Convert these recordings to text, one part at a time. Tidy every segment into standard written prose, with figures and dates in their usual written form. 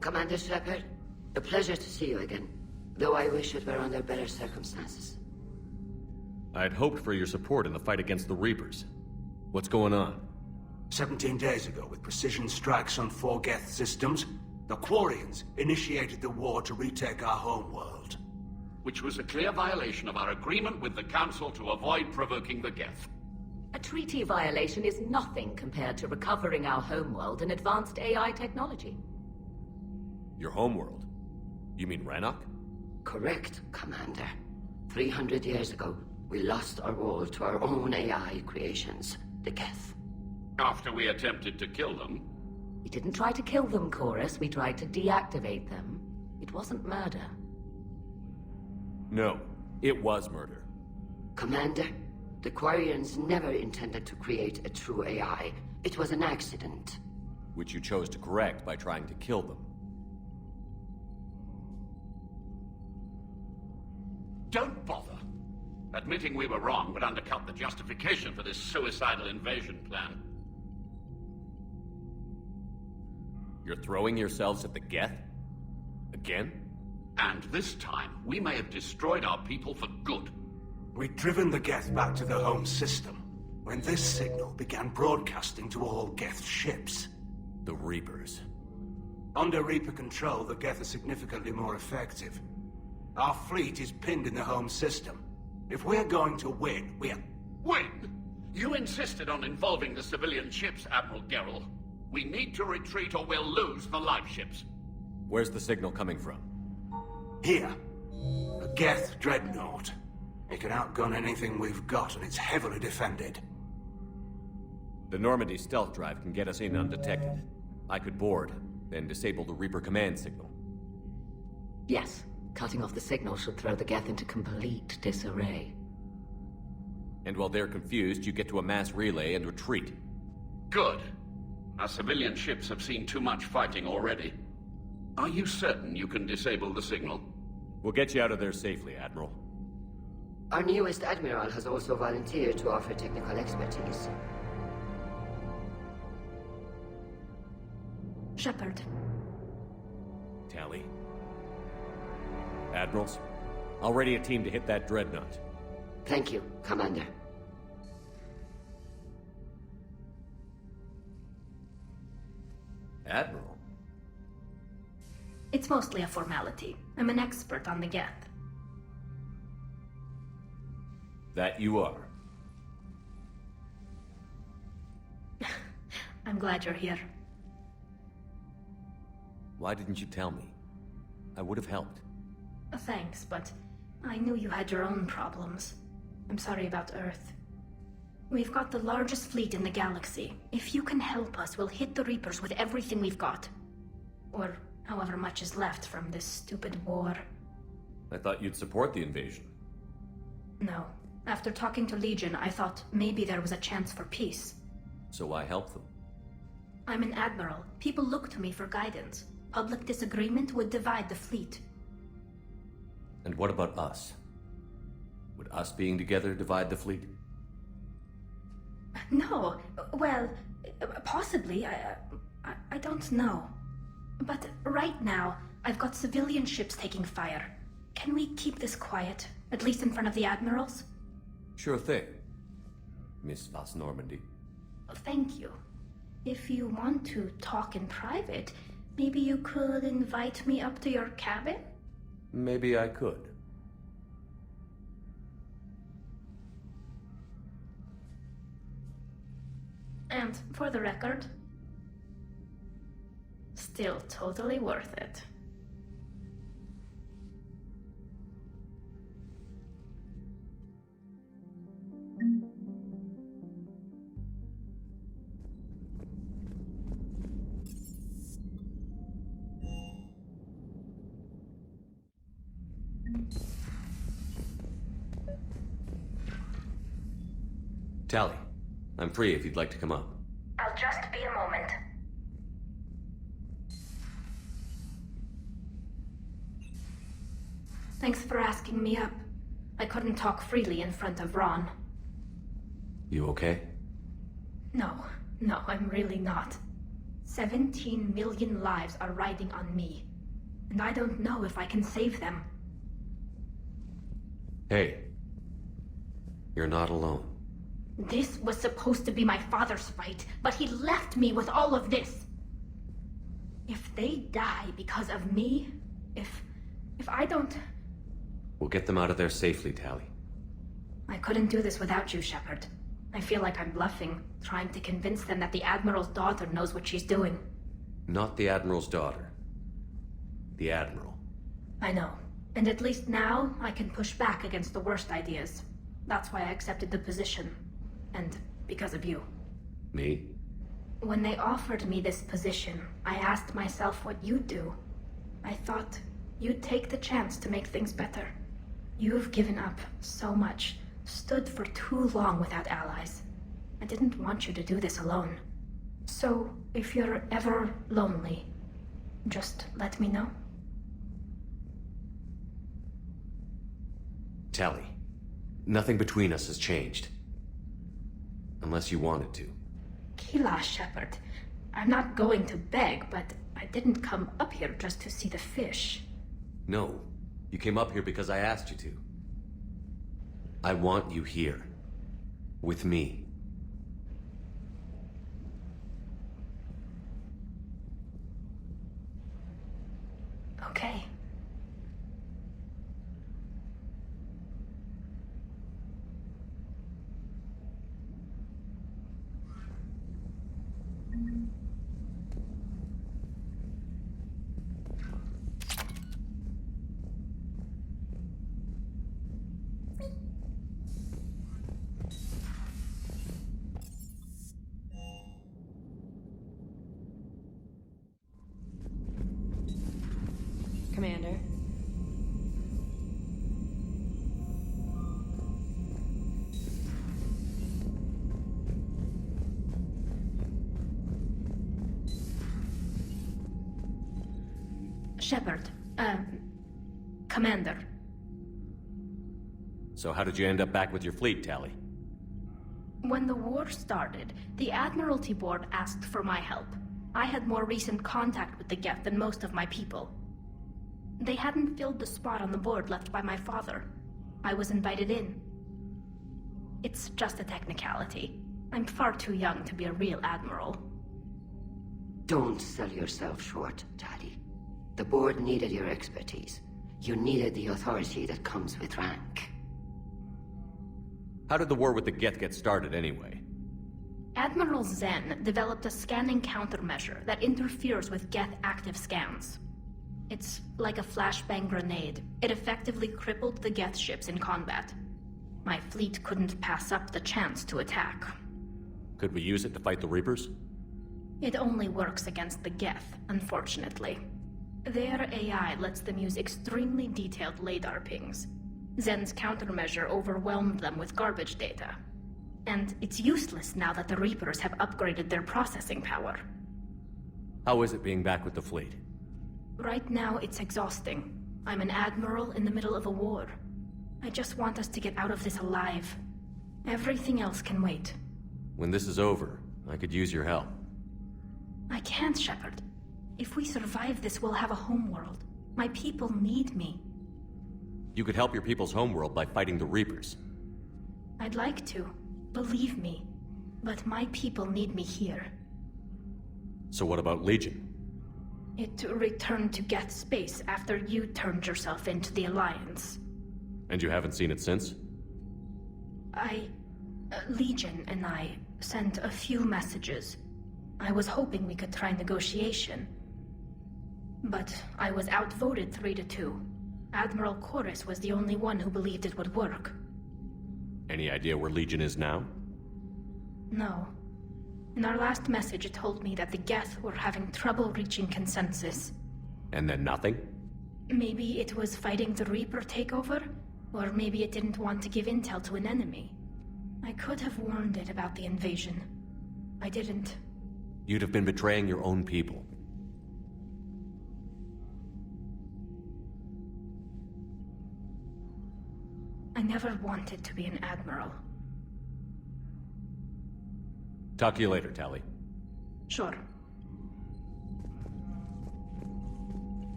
Commander Shepard, a pleasure to see you again. Though I wish it were under better circumstances. I had hoped for your support in the fight against the Reapers. What's going on? 17 days ago, with precision strikes on 4 Geth systems, the Quarians initiated the war to retake our homeworld. Which was a clear violation of our agreement with the Council to avoid provoking the Geth. A treaty violation is nothing compared to recovering our homeworld and advanced AI technology. Your homeworld? You mean Rannoch? Correct, Commander. 300 years ago, we lost our world to our own AI creations, the Geth. After we attempted to kill them. We didn't try to kill them, Chorus. We tried to deactivate them. It wasn't murder. No, it was murder. Commander, the Quarians never intended to create a true AI. It was an accident. Which you chose to correct by trying to kill them. Don't bother. Admitting we were wrong would undercut the justification for this suicidal invasion plan. You're throwing yourselves at the Geth? Again? And this time, we may have destroyed our people for good. We'd driven the Geth back to the home system, when this signal began broadcasting to all Geth ships. The Reapers. Under Reaper control, the Geth are significantly more effective. Our fleet is pinned in the home system. If we're going to win, Win? You insisted on involving the civilian ships, Admiral Gerrel. We need to retreat or we'll lose the live ships. Where's the signal coming from? Here. A Geth dreadnought. It can outgun anything we've got, and it's heavily defended. The Normandy stealth drive can get us in undetected. I could board, then disable the Reaper command signal. Yes, cutting off the signal should throw the Geth into complete disarray. And while they're confused, you get to a mass relay and retreat. Good. Our civilian ships have seen too much fighting already. Are you certain you can disable the signal? We'll get you out of there safely, Admiral. Our newest Admiral has also volunteered to offer technical expertise. Shepard. Tali. Admirals, I'll ready a team to hit that dreadnought. Thank you, Commander. Admiral? It's mostly a formality. I'm an expert on the Geth. That you are. I'm glad you're here. Why didn't you tell me? I would have helped. Thanks, but I knew you had your own problems. I'm sorry about Earth. We've got the largest fleet in the galaxy. If you can help us, we'll hit the Reapers with everything we've got. Or however much is left from this stupid war. I thought you'd support the invasion. No. After talking to Legion, I thought maybe there was a chance for peace. So I helped them. I'm an admiral. People look to me for guidance. Public disagreement would divide the fleet. And what about us? Would us being together divide the fleet? No. Well, possibly. I don't know. But right now, I've got civilian ships taking fire. Can we keep this quiet? At least in front of the admirals? Sure thing, Miss Vas Normandy. Thank you. If you want to talk in private, maybe you could invite me up to your cabin? Maybe I could. And for the record, still totally worth it. Tali, I'm free if you'd like to come up. I'll just be a moment. Thanks for asking me up. I couldn't talk freely in front of Ron. You okay? No, I'm really not. 17 million lives are riding on me, and I don't know if I can save them. Hey. You're not alone. This was supposed to be my father's fight, but he left me with all of this. If they die because of me, if I don't... We'll get them out of there safely, Tali. I couldn't do this without you, Shepard. I feel like I'm bluffing, trying to convince them that the Admiral's daughter knows what she's doing. Not the Admiral's daughter. The Admiral. I know. And at least now, I can push back against the worst ideas. That's why I accepted the position. And because of you. Me? When they offered me this position, I asked myself what you'd do. I thought you'd take the chance to make things better. You've given up so much, stood for too long without allies. I didn't want you to do this alone. So, if you're ever lonely, just let me know. Tali, nothing between us has changed. Unless you wanted to. Kila, Shepard. I'm not going to beg, but I didn't come up here just to see the fish. No, you came up here because I asked you to. I want you here. With me. Okay. Commander. Shepard, Commander. So how did you end up back with your fleet, Tali? When the war started, the Admiralty Board asked for my help. I had more recent contact with the Geth than most of my people. They hadn't filled the spot on the board left by my father. I was invited in. It's just a technicality. I'm far too young to be a real admiral. Don't sell yourself short, Tali. The board needed your expertise. You needed the authority that comes with rank. How did the war with the Geth get started anyway? Admiral Zen developed a scanning countermeasure that interferes with Geth active scans. It's like a flashbang grenade. It effectively crippled the Geth ships in combat. My fleet couldn't pass up the chance to attack. Could we use it to fight the Reapers? It only works against the Geth, unfortunately. Their AI lets them use extremely detailed LADAR pings. Zen's countermeasure overwhelmed them with garbage data. And it's useless now that the Reapers have upgraded their processing power. How is it being back with the fleet? Right now, it's exhausting. I'm an admiral in the middle of a war. I just want us to get out of this alive. Everything else can wait. When this is over, I could use your help. I can't, Shepard. If we survive this, we'll have a homeworld. My people need me. You could help your people's homeworld by fighting the Reapers. I'd like to. Believe me. But my people need me here. So what about Legion? It returned to Geth space after you turned yourself into the Alliance. And you haven't seen it since? Legion and I sent a few messages. I was hoping we could try negotiation. But I was outvoted 3-2. Admiral Chorus was the only one who believed it would work. Any idea where Legion is now? No. In our last message, it told me that the Geth were having trouble reaching consensus. And then nothing? Maybe it was fighting the Reaper takeover? Or maybe it didn't want to give intel to an enemy. I could have warned it about the invasion. I didn't. You'd have been betraying your own people. I never wanted to be an admiral. Talk to you later, Tali. Sure.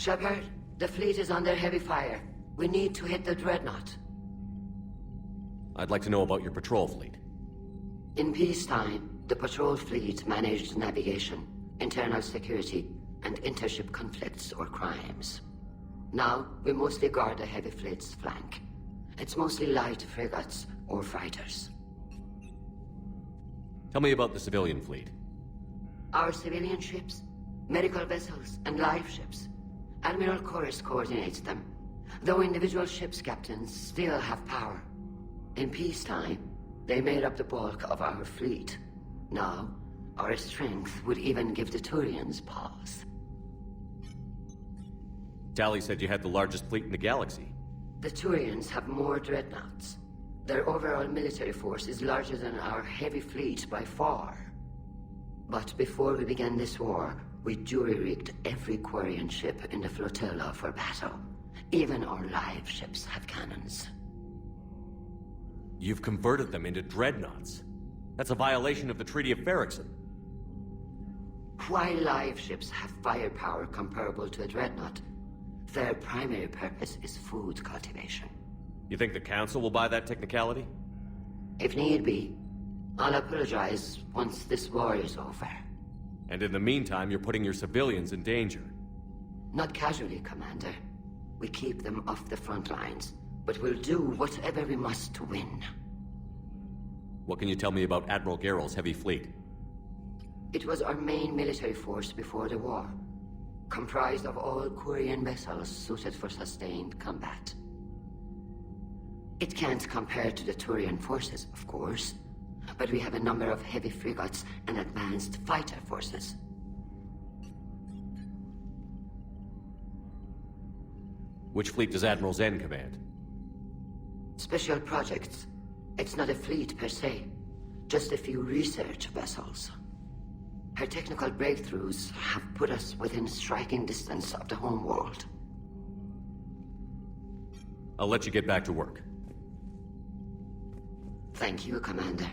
Shepard, the fleet is under heavy fire. We need to hit the dreadnought. I'd like to know about your patrol fleet. In peacetime, the patrol fleet managed navigation, internal security, and intership conflicts or crimes. Now, we mostly guard the heavy fleet's flank. It's mostly light frigates or fighters. Tell me about the civilian fleet. Our civilian ships, medical vessels, and live ships. Admiral Chorus coordinates them, though individual ships' captains still have power. In peacetime, they made up the bulk of our fleet. Now, our strength would even give the Turians pause. Tali said you had the largest fleet in the galaxy. The Turians have more dreadnoughts. Their overall military force is larger than our heavy fleet by far. But before we began this war, we jury-rigged every Quarian ship in the flotilla for battle. Even our live ships have cannons. You've converted them into dreadnoughts. That's a violation of the Treaty of Ferrixon. While live ships have firepower comparable to a dreadnought, their primary purpose is food cultivation. You think the Council will buy that technicality? If need be, I'll apologize once this war is over. And in the meantime, you're putting your civilians in danger. Not casually, Commander. We keep them off the front lines, but we'll do whatever we must to win. What can you tell me about Admiral Geral's heavy fleet? It was our main military force before the war, comprised of all Quarian vessels suited for sustained combat. It can't compare to the Turian forces, of course, but we have a number of heavy frigates and advanced fighter forces. Which fleet does Admiral Zen command? Special projects. It's not a fleet per se, just a few research vessels. Her technical breakthroughs have put us within striking distance of the home world. I'll let you get back to work. Thank you, Commander.